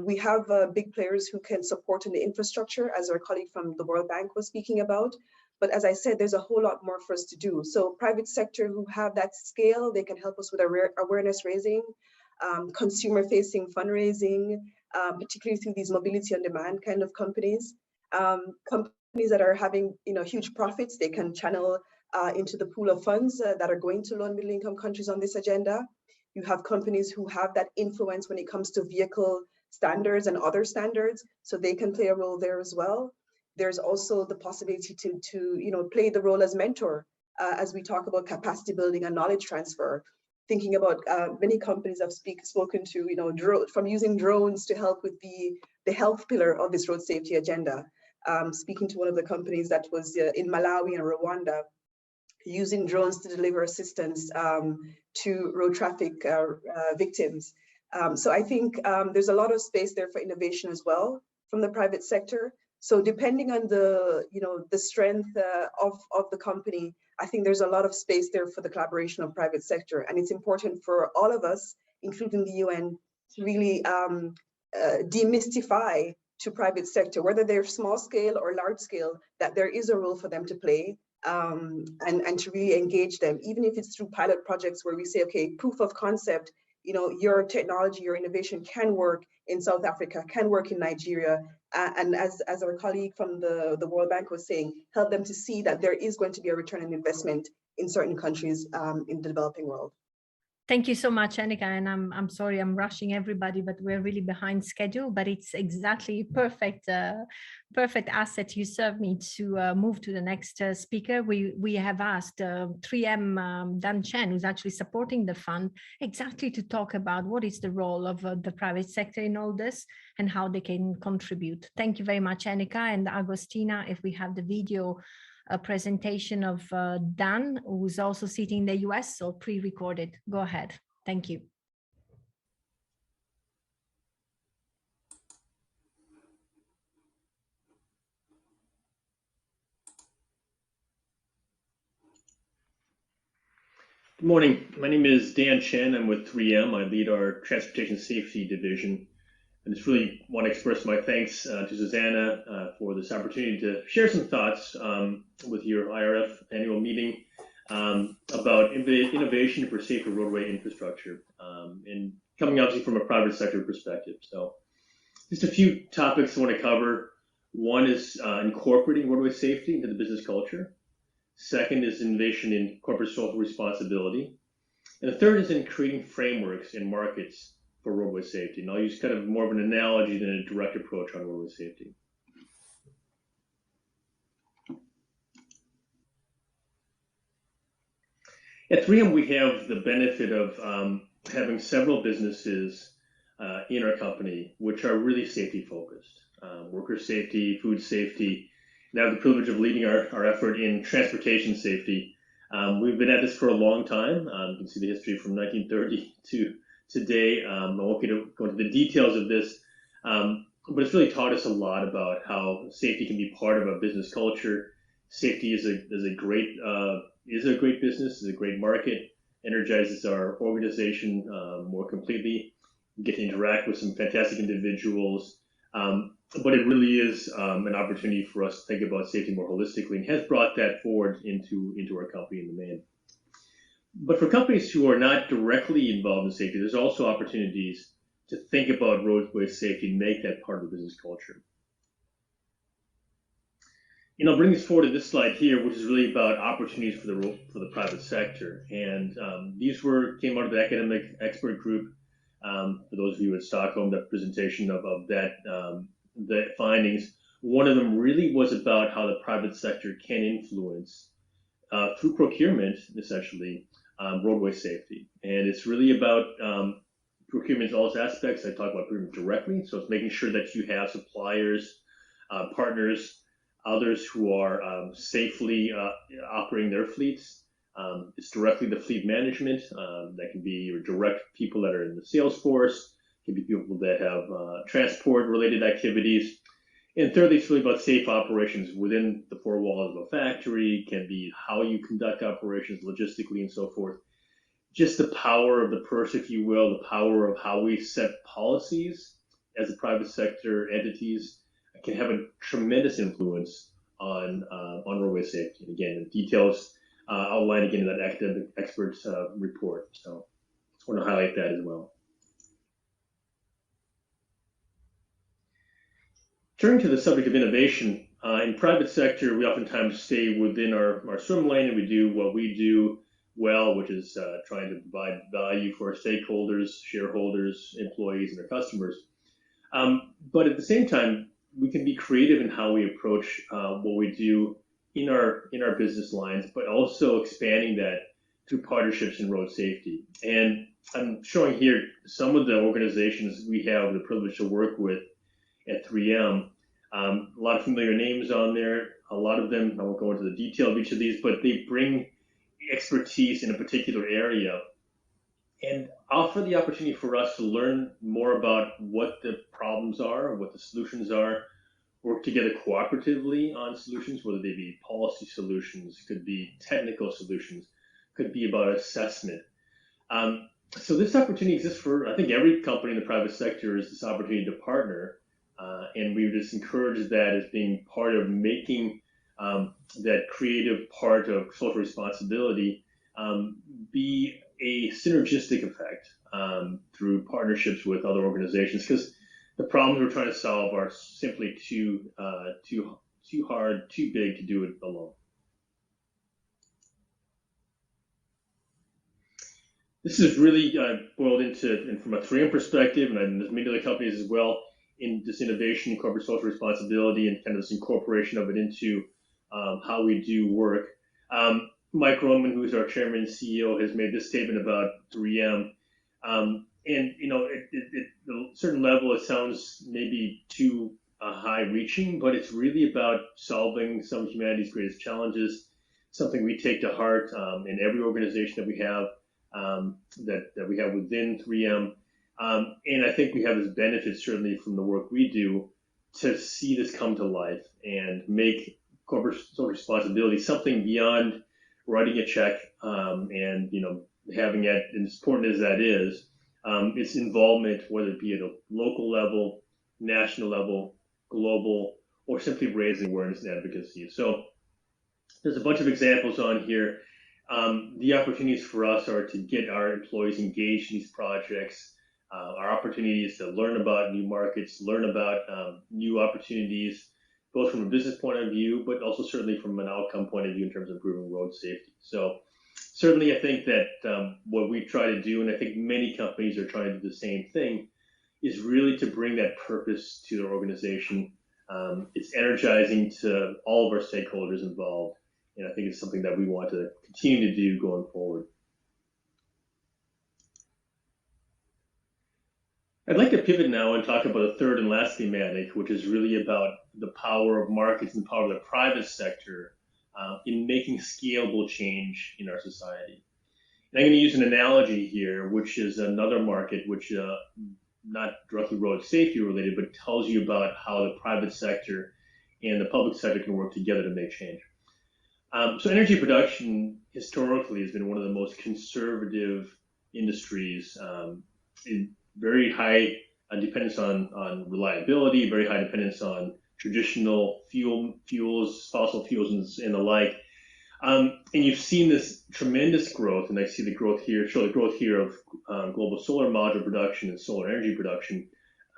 Speaker 5: We have big players who can support in the infrastructure, as our colleague from the World Bank was speaking about. But as I said, there's a whole lot more for us to do. So private sector who have that scale, they can help us with awareness raising, consumer facing fundraising, particularly through these mobility on demand kind of companies. that are having huge profits, they can channel into the pool of funds that are going to low and middle income countries on this agenda. You have companies who have that influence when it comes to vehicle standards and other standards, so they can play a role there as well. There's also the possibility to play the role as mentor as we talk about capacity building and knowledge transfer. Thinking about many companies I've spoken to, from using drones to help with the health pillar of this road safety agenda. Speaking to one of the companies that was in Malawi and Rwanda, using drones to deliver assistance to road traffic victims. So I think there's a lot of space there for innovation as well from the private sector. So depending on the strength of the company, I think there's a lot of space there for the collaboration of private sector. And it's important for all of us, including the UN, to really demystify to private sector, whether they're small scale or large scale, that there is a role for them to play, and to really engage them, even if it's through pilot projects where we say, okay, proof of concept, your technology, your innovation can work in South Africa, can work in Nigeria. And as our colleague from the World Bank was saying, help them to see that there is going to be a return on investment in certain countries in the developing world.
Speaker 1: Thank you so much, Nneka, and I'm sorry I'm rushing everybody, but we're really behind schedule. But it's exactly perfect asset you served me to move to the next speaker. We have asked 3M Chen, who's actually supporting the fund, exactly to talk about what is the role of the private sector in all this and how they can contribute. Thank you very much, Nneka and Agostina. If we have the video. A presentation of Dan, who's also sitting in the US, so pre-recorded. Go ahead. Thank you.
Speaker 6: Good morning. My name is Dan Chen. I'm with 3M. I lead our transportation safety division. I just really want to express my thanks to Susanna for this opportunity to share some thoughts with your IRF annual meeting about innovation for safer roadway infrastructure, and coming obviously from a private sector perspective. So just a few topics I want to cover. One is incorporating roadway safety into the business culture. Second is innovation in corporate social responsibility. And the third is in creating frameworks and markets for roadway safety. And I'll use kind of more of an analogy than a direct approach on roadway safety. At 3M, we have the benefit of having several businesses in our company which are really safety focused. Worker safety, food safety. And I have the privilege of leading our effort in transportation safety. We've been at this for a long time. You can see the history from 1930 to today. I won't go into the details of this, but it's really taught us a lot about how safety can be part of a business culture. Safety is a great business, is a great market, energizes our organization more completely. We get to interact with some fantastic individuals, but it really is an opportunity for us to think about safety more holistically, and has brought that forward into our company in the main. But for companies who are not directly involved in safety, there's also opportunities to think about roadway safety and make that part of the business culture. And I'll bring this forward to this slide here, which is really about opportunities for the private sector. And these came out of the academic expert group. For those of you at Stockholm, that presentation of the findings, one of them really was about how the private sector can influence through procurement, essentially, roadway safety. And it's really about procurement in all its aspects. I talk about procurement directly, so it's making sure that you have suppliers, partners, others who are safely operating their fleets. It's directly the fleet management. That can be your direct people that are in the sales force, can be people that have transport related activities. And thirdly, it's really about safe operations within the four walls of a factory, can be how you conduct operations logistically and so forth. Just the power of the purse, if you will, the power of how we set policies as a private sector entities can have a tremendous influence on roadway safety. And again, the details outlined again in that academic experts report. So I just want to highlight that as well. Turning to the subject of innovation, In private sector, we oftentimes stay within our swim lane and we do what we do well, which is trying to provide value for our stakeholders, shareholders, employees, and our customers. But at the same time, we can be creative in how we approach what we do in our business lines, but also expanding that through partnerships in road safety. And I'm showing here some of the organizations we have the privilege to work with at 3M. A lot of familiar names on there. A lot of them, I won't go into the detail of each of these, but they bring expertise in a particular area and offer the opportunity for us to learn more about what the problems are, what the solutions are, work together cooperatively on solutions, whether they be policy solutions, could be technical solutions, could be about assessment. So this opportunity exists for, I think, every company in the private sector is this opportunity to partner. And we just encourage that as being part of making that creative part of social responsibility be a synergistic effect through partnerships with other organizations, because the problems we're trying to solve are simply too hard, too big to do it alone. This is really boiled into, and from a 3M perspective, and there's many other companies as well, in this innovation, corporate social responsibility, and kind of this incorporation of it into how we do work. Mike Roman, who's our chairman and CEO, has made this statement about 3M. And, you know, at a certain level, it sounds maybe too high-reaching, but it's really about solving some of humanity's greatest challenges, something we take to heart in every organization that we have, that we have within 3M. And I think we have this benefit, certainly from the work we do, to see this come to life and make corporate social responsibility something beyond writing a check and, you know, having it, as important as that is, its involvement, whether it be at a local level, national level, global, or simply raising awareness and advocacy. So there's a bunch of examples on here. The opportunities for us are to get our employees engaged in these projects. Our opportunities to learn about new markets, learn about new opportunities, both from a business point of view, but also certainly from an outcome point of view in terms of improving road safety. So certainly I think that what we try to do, and I think many companies are trying to do the same thing, is really to bring that purpose to their organization. It's energizing to all of our stakeholders involved, and I think it's something that we want to continue to do going forward. I'd like to pivot now and talk about a third and last thematic, which is really about the power of markets and the power of the private sector in making scalable change in our society. And I'm going to use an analogy here, which is another market, which not directly road safety related, but tells you about how the private sector and the public sector can work together to make change. So energy production historically has been one of the most conservative industries, in very high dependence on reliability, very high dependence on traditional fuels, fossil fuels, and the like. And you've seen this tremendous growth, and I see the growth here, show the growth here of global solar module production and solar energy production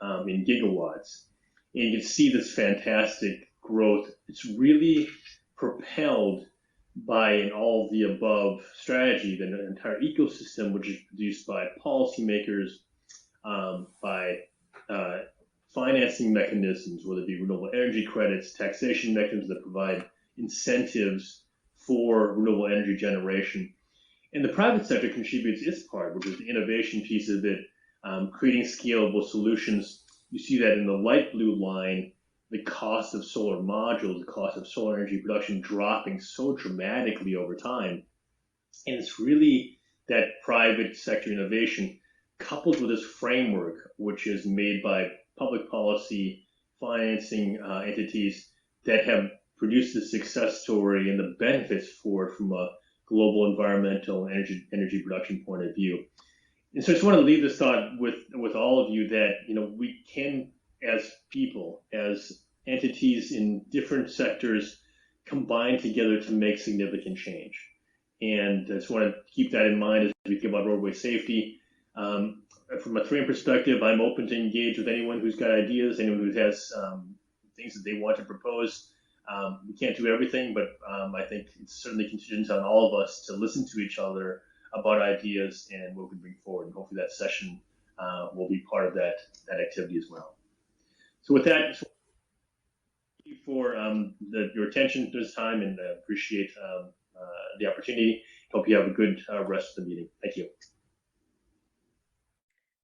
Speaker 6: in gigawatts. And you can see this fantastic growth. It's really propelled by an all of the above strategy, the entire ecosystem, which is produced by policymakers, by financing mechanisms, whether it be renewable energy credits, taxation mechanisms that provide incentives for renewable energy generation. And the private sector contributes its part, which is the innovation piece of it, creating scalable solutions. You see that in the light blue line, the cost of solar modules, the cost of solar energy production dropping so dramatically over time. And it's really that private sector innovation coupled with this framework, which is made by public policy financing entities that have produced this success story and the benefits for it from a global environmental energy production point of view. And so I just want to leave this thought with all of you that, you know, we can, as people, as entities in different sectors, combine together to make significant change. And I just want to keep that in mind as we think about roadway safety. From a 3M perspective, I'm open to engage with anyone who's got ideas, anyone who has things that they want to propose. We can't do everything, but I think it's certainly contingent on all of us to listen to each other about ideas and what we can bring forward. And hopefully that session will be part of that activity as well. So with that, thank you for your attention this time, and appreciate the opportunity. Hope you have a good rest of the meeting. Thank you.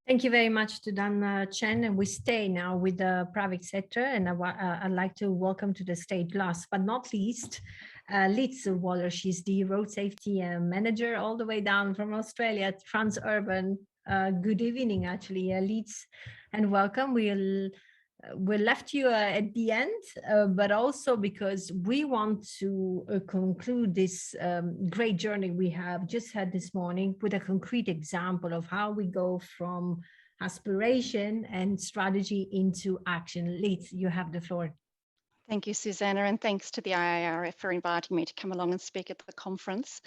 Speaker 1: Thank you very much to Dan Chen, and we stay now with the private sector, and I'd like to welcome to the stage, last but not least, Liz Waller. She's the road safety manager all the way down from Australia at Transurban. Good evening, actually, Liz, and welcome. We left you at the end, but also because we want to conclude this great journey we have just had this morning with a concrete example of how we go from aspiration and strategy into action. Liz, you have the floor.
Speaker 7: Thank you, Susanna, and thanks to the IRF for inviting me to come along and speak at the conference.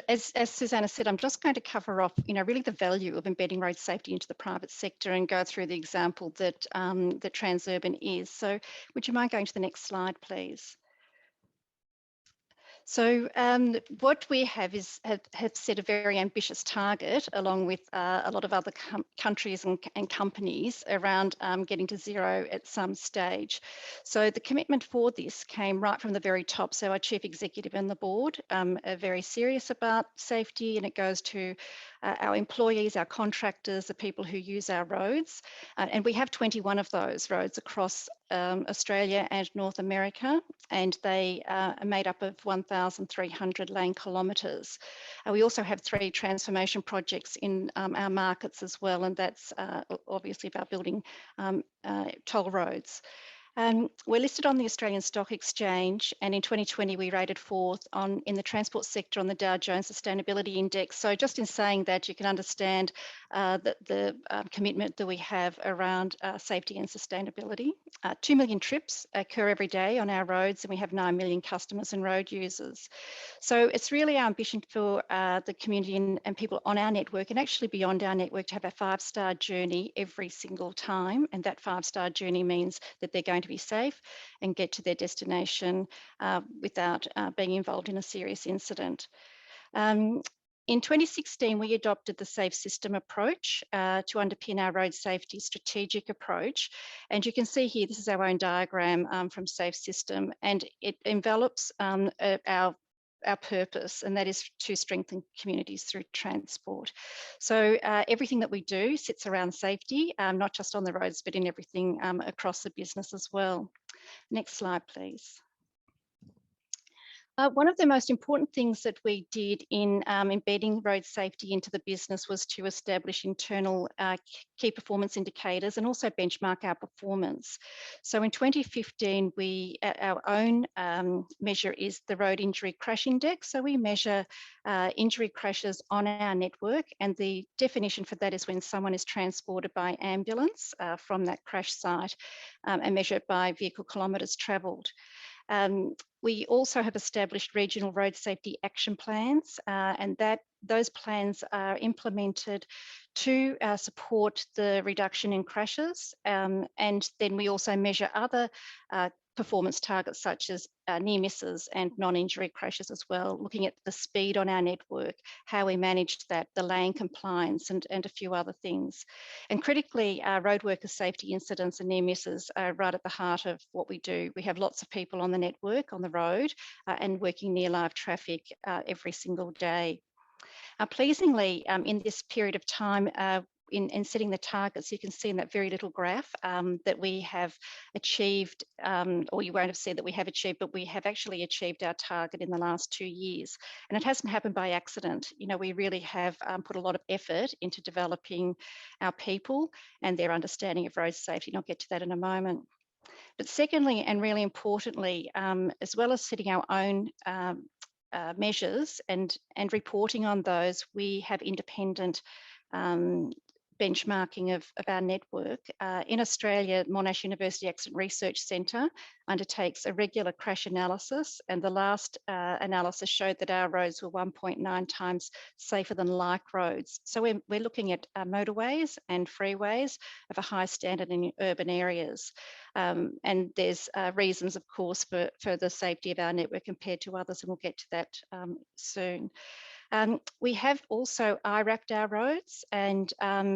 Speaker 7: As Susanna said, I'm just going to cover off, really the value of embedding road safety into the private sector and go through the example that that Transurban is. So, would you mind going to the next slide, please? So what we have is have set a very ambitious target, along with a lot of other countries and companies, around getting to zero at some stage. So the commitment for this came right from the very top. So our chief executive and the board are very serious about safety, and it goes to our employees, our contractors, the people who use our roads. And we have 21 of those roads across Australia and North America, and they are made up of 1,300 lane kilometres. We also have 3 transformation projects in our markets as well, and that's obviously about building toll roads. We're listed on the Australian Stock Exchange, and in 2020 we rated 4th in the transport sector on the Dow Jones Sustainability Index. So just in saying that, you can understand the commitment that we have around safety and sustainability. 2 million trips occur every day on our roads, and we have 9 million customers and road users. So it's really our ambition for the community and people on our network, and actually beyond our network, to have a 5-star journey every single time. And that 5-star journey means that they're going to be safe and get to their destination without being involved in a serious incident. In 2016, we adopted the Safe System approach to underpin our road safety strategic approach. And you can see here, this is our own diagram from Safe System, and it envelops our purpose, and that is to strengthen communities through transport. So everything that we do sits around safety, not just on the roads, but in everything across the business as well. Next slide, please. One of the most important things that we did in embedding road safety into the business was to establish internal key performance indicators and also benchmark our performance. So in 2015, our own measure is the Road Injury Crash Index. So we measure injury crashes on our network, and the definition for that is when someone is transported by ambulance from that crash site, and measure it by vehicle kilometres travelled. We also have established regional road safety action plans, and those plans are implemented to support the reduction in crashes. And then we also measure other performance targets such as near misses and non-injury crashes as well, looking at the speed on our network, how we managed that, the lane compliance, and a few other things. And critically, road worker safety incidents and near misses are right at the heart of what we do. We have lots of people on the network, on the road, and working near live traffic every single day. Pleasingly, in this period of time, in setting the targets, you can see in that very little graph that we have achieved, or you won't have said that we have achieved, but we have actually achieved our target in the last 2 years. And it hasn't happened by accident. We really have put a lot of effort into developing our people and their understanding of road safety, and I'll get to that in a moment. But secondly, and really importantly, as well as setting our own measures and reporting on those, we have independent benchmarking of our network. In Australia, Monash University Accident Research Centre undertakes a regular crash analysis, and the last analysis showed that our roads were 1.9 times safer than like roads. So we're looking at motorways and freeways of a high standard in urban areas. And there's reasons, of course, for the safety of our network compared to others, and we'll get to that soon. We have also IRF'd our roads, and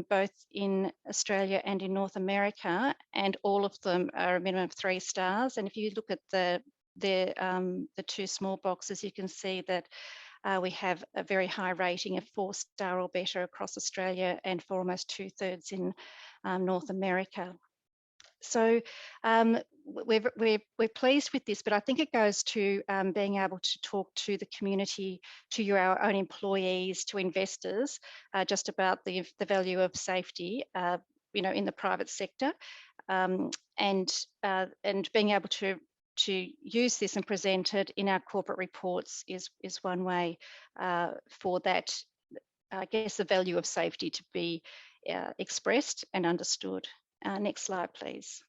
Speaker 7: both in Australia and in North America, and all of them are a minimum of 3 stars. And if you look at the 2 small boxes, you can see that we have a very high rating of 4-star or better across Australia, and for almost 2/3 in North America. So we're pleased with this, but I think it goes to being able to talk to the community, to our own employees, to investors, just about the value of safety, in the private sector, and being able to use this and present it in our corporate reports is one way for that, I guess, the value of safety to be expressed and understood. Next slide, please.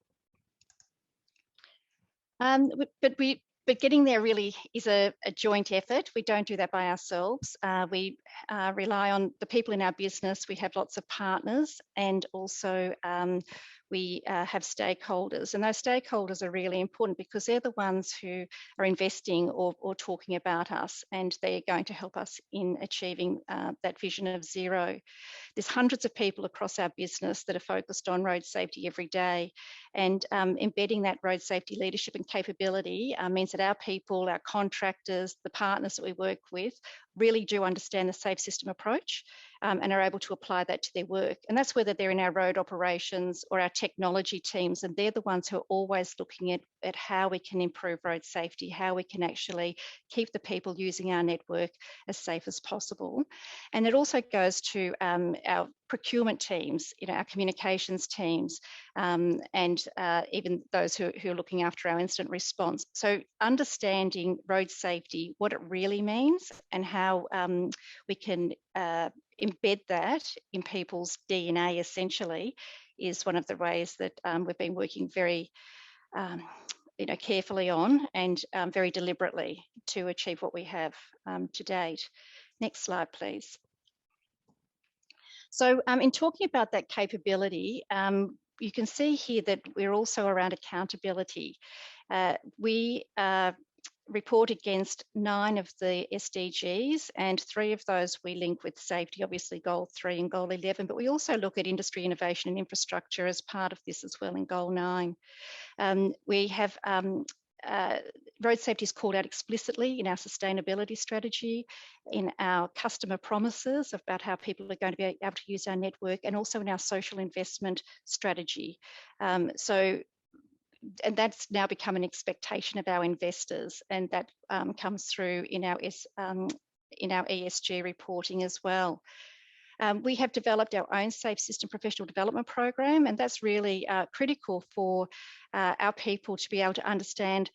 Speaker 7: But getting there really is a joint effort. We don't do that by ourselves. We rely on the people in our business. We have lots of partners, and also we have stakeholders. And those stakeholders are really important because they're the ones who are investing or talking about us, and they're going to help us in achieving that vision of zero. There's hundreds of people across our business that are focused on road safety every day, and embedding that road safety leadership and capability means that our people, our contractors, the partners that we work with really do understand the safe system approach and are able to apply that to their work. And that's whether they're in our road operations or our technology teams, and they're the ones who are always looking at how we can improve road safety, how we can actually keep the people using our network as safe as possible. And it also goes to our procurement teams, our communications teams, and even those who are looking after our incident response. So understanding road safety, what it really means, and how we can embed that in people's DNA essentially, is one of the ways that we've been working very carefully on and very deliberately to achieve what we have to date. Next slide, please. So in talking about that capability, you can see here that we're also around accountability. We report against 9 of the SDGs, and 3 of those we link with safety, obviously Goal 3 and Goal 11, but we also look at industry, innovation and infrastructure as part of this as well in Goal 9. We have road safety is called out explicitly in our sustainability strategy, in our customer promises about how people are going to be able to use our network, and also in our social investment strategy. And that's now become an expectation of our investors, and that comes through in our ESG reporting as well. We have developed our own Safe System Professional Development Program, and that's really critical for our people to be able to understand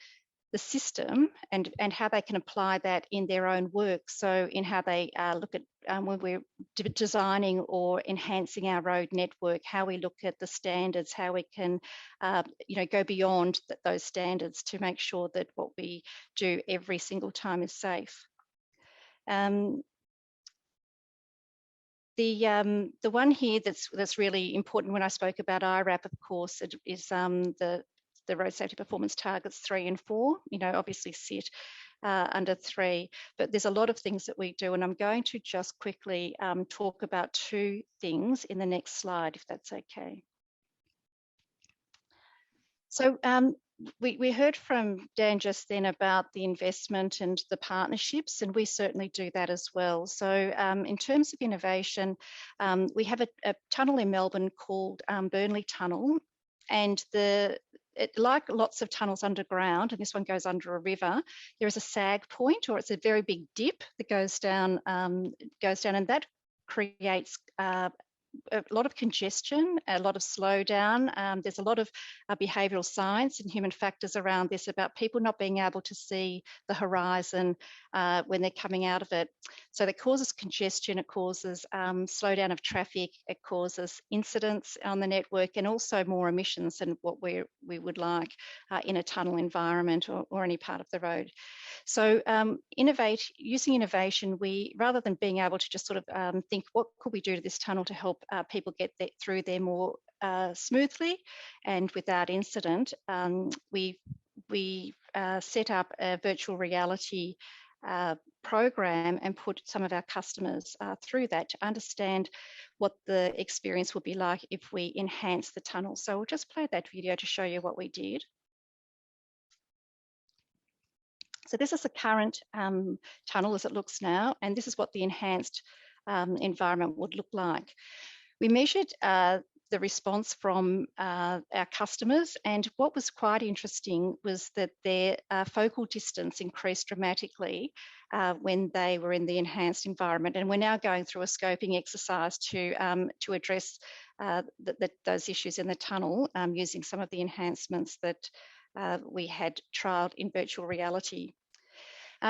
Speaker 7: the system and how they can apply that in their own work. So in how they look at when we're designing or enhancing our road network, how we look at the standards, how we can go beyond those standards to make sure that what we do every single time is safe. The one here that's really important when I spoke about IRAP, of course, it is the road safety performance targets 3 and 4, obviously sit under 3, but there's a lot of things that we do, and I'm going to just quickly talk about 2 things in the next slide, if that's okay. So we heard from Dan just then about the investment and the partnerships, and we certainly do that as well. So in terms of innovation, we have a tunnel in Melbourne called Burnley Tunnel, and like lots of tunnels underground, and this one goes under a river, there is a sag point, or it's a very big dip that goes down, and that creates lot of congestion, a lot of slowdown. There's a lot of behavioural science and human factors around this about people not being able to see the horizon when they're coming out of it. So that causes congestion, it causes slowdown of traffic, it causes incidents on the network, and also more emissions than what we would like in a tunnel environment or any part of the road. So using innovation, we, rather than being able to just sort of think, what could we do to this tunnel to help people get through there more smoothly and without incident, we set up a virtual reality program and put some of our customers through that to understand what the experience would be like if we enhance the tunnel. So we'll just play that video to show you what we did. So this is the current tunnel as it looks now, and this is what the enhanced environment would look like. We measured the response from our customers, and what was quite interesting was that their focal distance increased dramatically when they were in the enhanced environment. And we're now going through a scoping exercise to address those issues in the tunnel using some of the enhancements that we had trialled in virtual reality.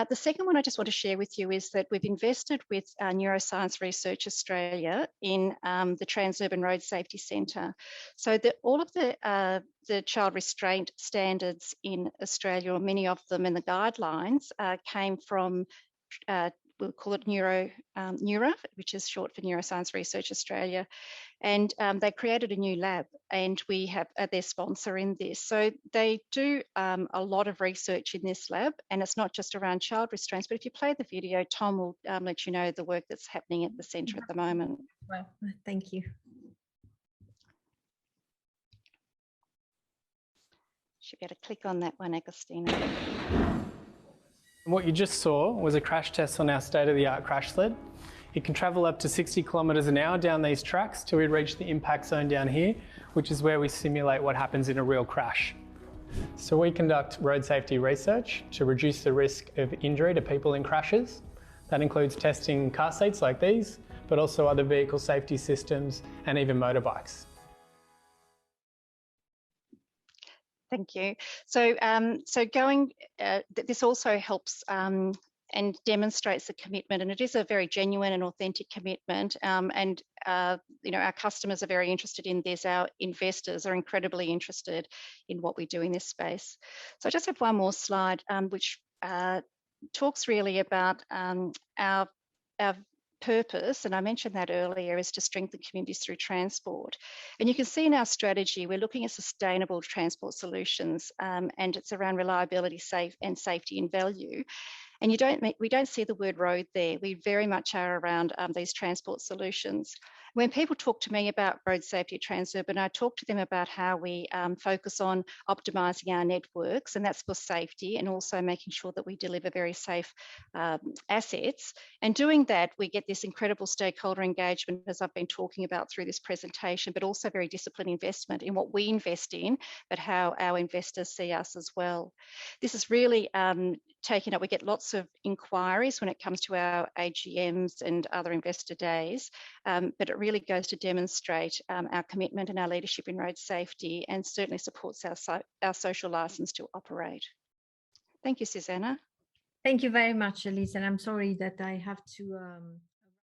Speaker 7: The second one I just want to share with you is that we've invested with Neuroscience Research Australia in the Transurban Road Safety Centre. So that all of the child restraint standards in Australia, or many of them in the guidelines, came from we'll call it NEURA, which is short for Neuroscience Research Australia. And they created a new lab, and we have their sponsor in this. So they do a lot of research in this lab, and it's not just around child restraints, but if you play the video, Tom will let you know the work that's happening at the centre at the moment.
Speaker 1: Well, thank you.
Speaker 7: Should be able to click on that one, Agostina.
Speaker 8: What you just saw was a crash test on our state-of-the-art crash sled. It can travel up to 60 kilometres an hour down these tracks till we reach the impact zone down here, which is where we simulate what happens in a real crash. So we conduct road safety research to reduce the risk of injury to people in crashes. That includes testing car seats like these, but also other vehicle safety systems and even motorbikes.
Speaker 7: Thank you. So, this also helps and demonstrates the commitment, and it is a very genuine and authentic commitment. You know, our customers are very interested in this. Our investors are incredibly interested in what we do in this space. So I just have one more slide, which talks really about our purpose, and I mentioned that earlier, is to strengthen communities through transport. And you can see in our strategy, we're looking at sustainable transport solutions, and it's around reliability, safety and value. And we don't see the word road there. We very much are around these transport solutions. When people talk to me about road safety at Transurban, I talk to them about how we focus on optimising our networks, and that's for safety, and also making sure that we deliver very safe assets. And doing that, we get this incredible stakeholder engagement, as I've been talking about through this presentation, but also very disciplined investment in what we invest in, but how our investors see us as well. This is really taken up. We get lots of inquiries when it comes to our AGMs and other investor days, but it really goes to demonstrate our commitment and our leadership in road safety, and certainly supports our social licence to operate. Thank you, Susanna.
Speaker 1: Thank you very much, Elise, and I'm sorry that I have to